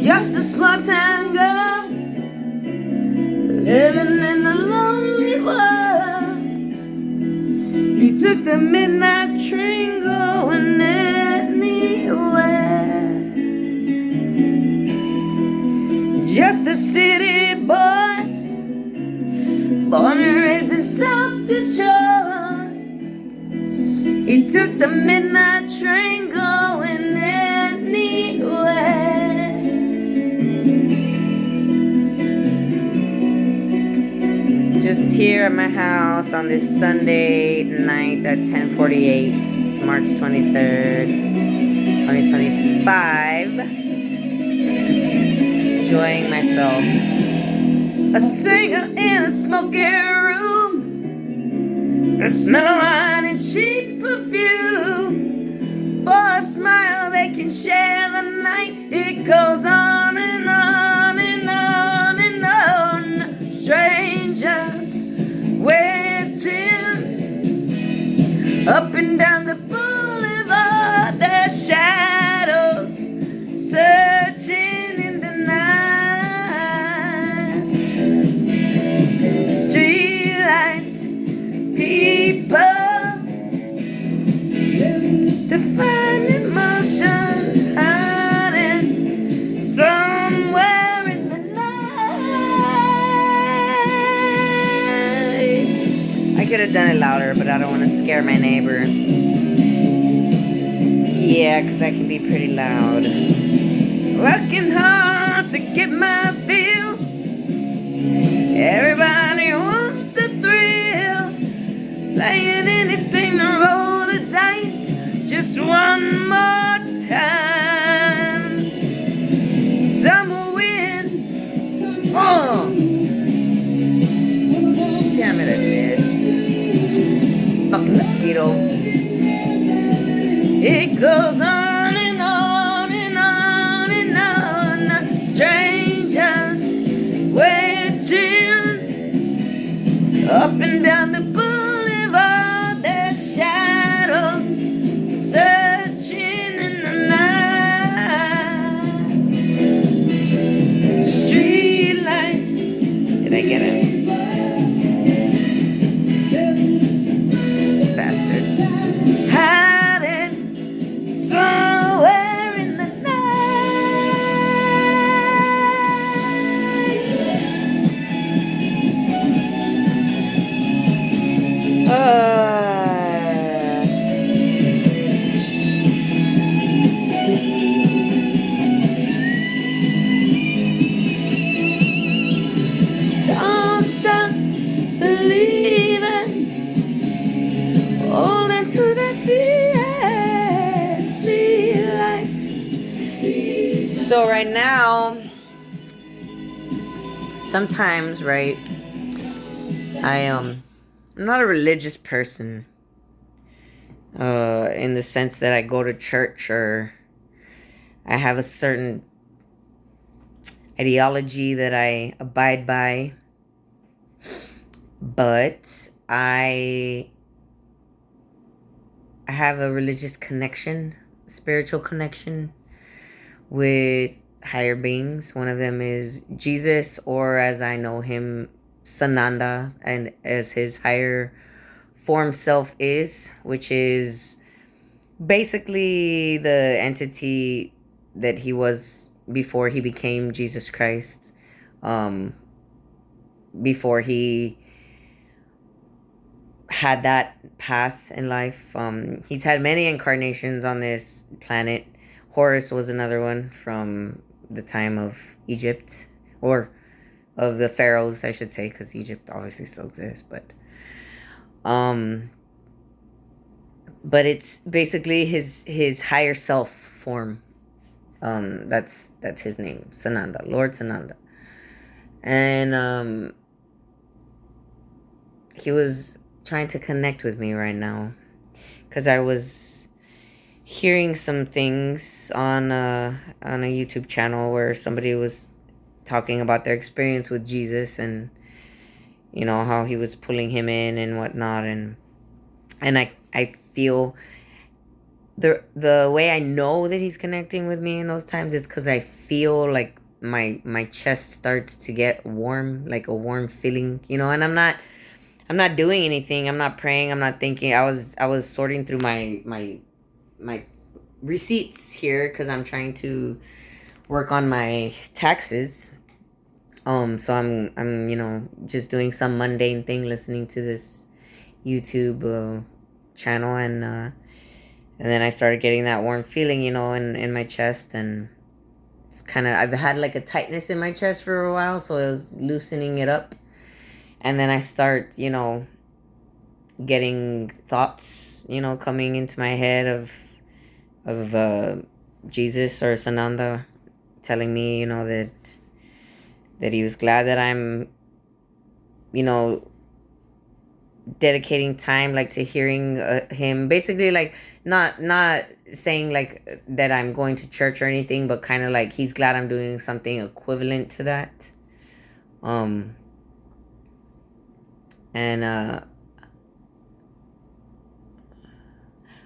Just a small town girl living in a lonely world. He took the midnight train going anywhere. Just a city boy, born and raised in South Detroit. He took the midnight train going anywhere. Just here at my house on this Sunday night at 10:48, March 23rd, 2025. Enjoying myself. A singer in a smoky room, the smell of wine and cheap perfume. For a smile they can share the night. It goes on and on and on and on. Strangers waiting up and down the boulevard. Their shadows searching in the night. Streetlights, people to find emotion hiding somewhere in the night. I could have done it louder, but I don't want to scare my neighbor. Yeah, because I can be pretty loud. Working hard to get my fill. Everybody wants a thrill. Playing anything to roll the dice just one more time. Some will win. Oh, damn it, I missed. Fucking mosquito. It goes on and on and on and on. Strangers waiting up and down the boulevard. Their shadows searching in the night. Street lights. Did I get it? Bastard. Hiding somewhere in the night. Don't stop believing. Holding to their feet. Street lights. So right now, sometimes, right, I'm not a religious person, in the sense that I go to church or I have a certain ideology that I abide by, but I have a religious connection, spiritual connection with higher beings. One of them is Jesus, or as I know him, Sananda, and as his higher form self is, which is basically the entity that he was before he became Jesus Christ, before he had that path in life. He's had many incarnations on this planet. Horus was another one from the time of Egypt, or of the pharaohs, I should say, because Egypt obviously still exists, but it's basically his higher self form. That's his name, Sananda, Lord Sananda. And he was trying to connect with me right now, because I was hearing some things on a YouTube channel where somebody was talking about their experience with Jesus, and you know how he was pulling him in and whatnot, and I feel the way I know that he's connecting with me in those times is because I feel like my chest starts to get warm, like a warm feeling, and I'm not doing anything. I'm not praying. I'm not thinking. I was sorting through my receipts here because I'm trying to work on my taxes. So I'm just doing some mundane thing, listening to this YouTube channel, and then I started getting that warm feeling, in my chest, and it's kind of, I've had like a tightness in my chest for a while, so I was loosening it up, and then I start, getting thoughts, coming into my head of Jesus or Sananda telling me, that he was glad that I'm, you know, dedicating time like to hearing him, basically, like not saying like that I'm going to church or anything, but kind of like he's glad I'm doing something equivalent to that. um and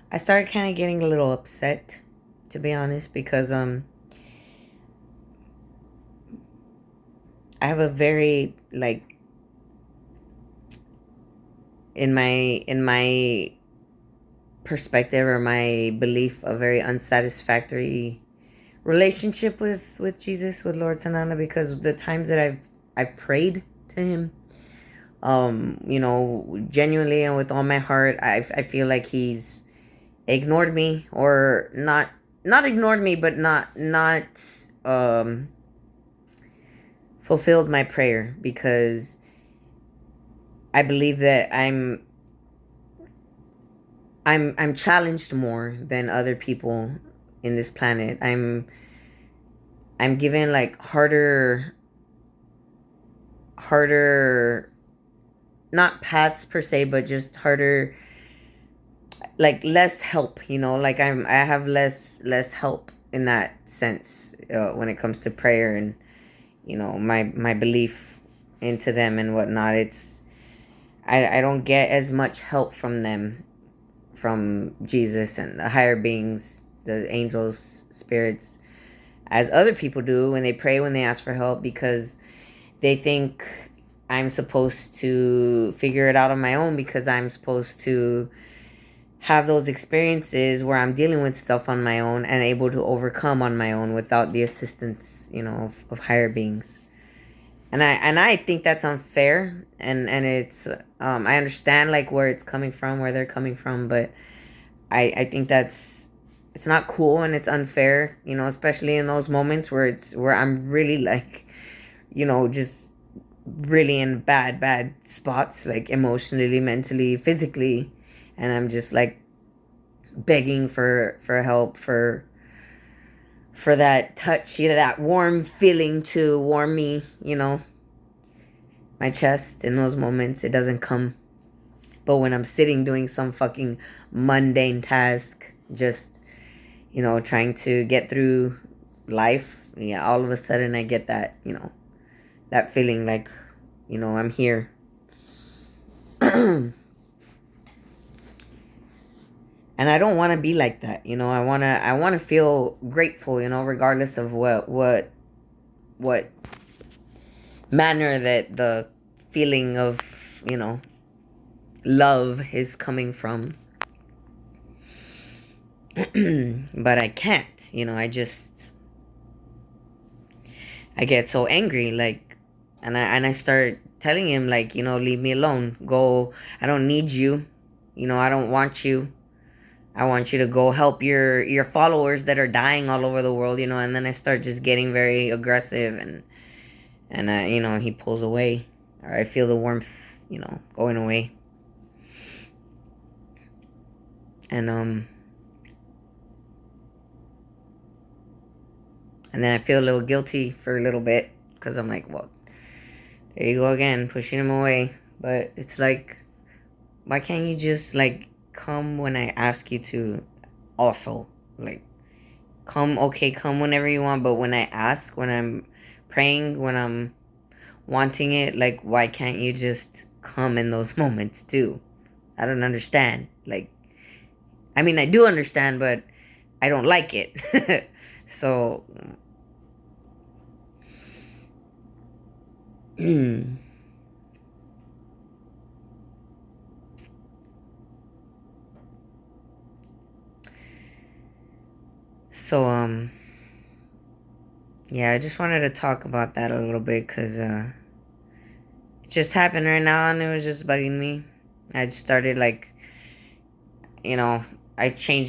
I started kind of getting a little upset, to be honest, because I have a very, like, in my perspective or my belief, a very unsatisfactory relationship with Jesus, with Lord Sananda, because the times that I've prayed to him, genuinely and with all my heart, I feel like he's ignored me, or not ignored me, but not um fulfilled my prayer, because I believe that I'm challenged more than other people in this planet. I'm given like harder, not paths per se, but just harder, like less help, like I have less help in that sense, when it comes to prayer, and my belief into them and whatnot. I don't get as much help from them, from Jesus and the higher beings, the angels, spirits, as other people do when they pray, when they ask for help, because they think I'm supposed to figure it out on my own, because I'm supposed to have those experiences where I'm dealing with stuff on my own and able to overcome on my own without the assistance, of higher beings. And I think that's unfair, and it's, I understand like where it's coming from, where they're coming from, but I think it's not cool, and it's unfair, especially in those moments where I'm really like, just really in bad spots, like emotionally, mentally, physically, and I'm just like begging for help, for that touch, that warm feeling to warm me, my chest. In those moments, it doesn't come. But when I'm sitting doing some fucking mundane task, just, trying to get through life, yeah, all of a sudden I get that, that feeling like, I'm here. And I don't want to be like that, I want to feel grateful, regardless of what manner that the feeling of, love is coming from. But I can't, I get so angry, like, and I start telling him, like, leave me alone, go, I don't need you, I don't want you, I want you to go help your followers that are dying all over the world, and then I start just getting very aggressive, and he pulls away, or I feel the warmth, going away. And then I feel a little guilty for a little bit, because I'm like, well, there you go again, pushing him away. But it's like, why can't you just, like, come when I ask you to also? Like, come, okay, come whenever you want, but when I ask, when I'm praying, when I'm wanting it, like, why can't you just come in those moments too? I don't understand. Like, I mean, I do understand, but I don't like it. So, so, yeah, I just wanted to talk about that a little bit because it just happened right now and it was just bugging me. I just started like, you know, I changed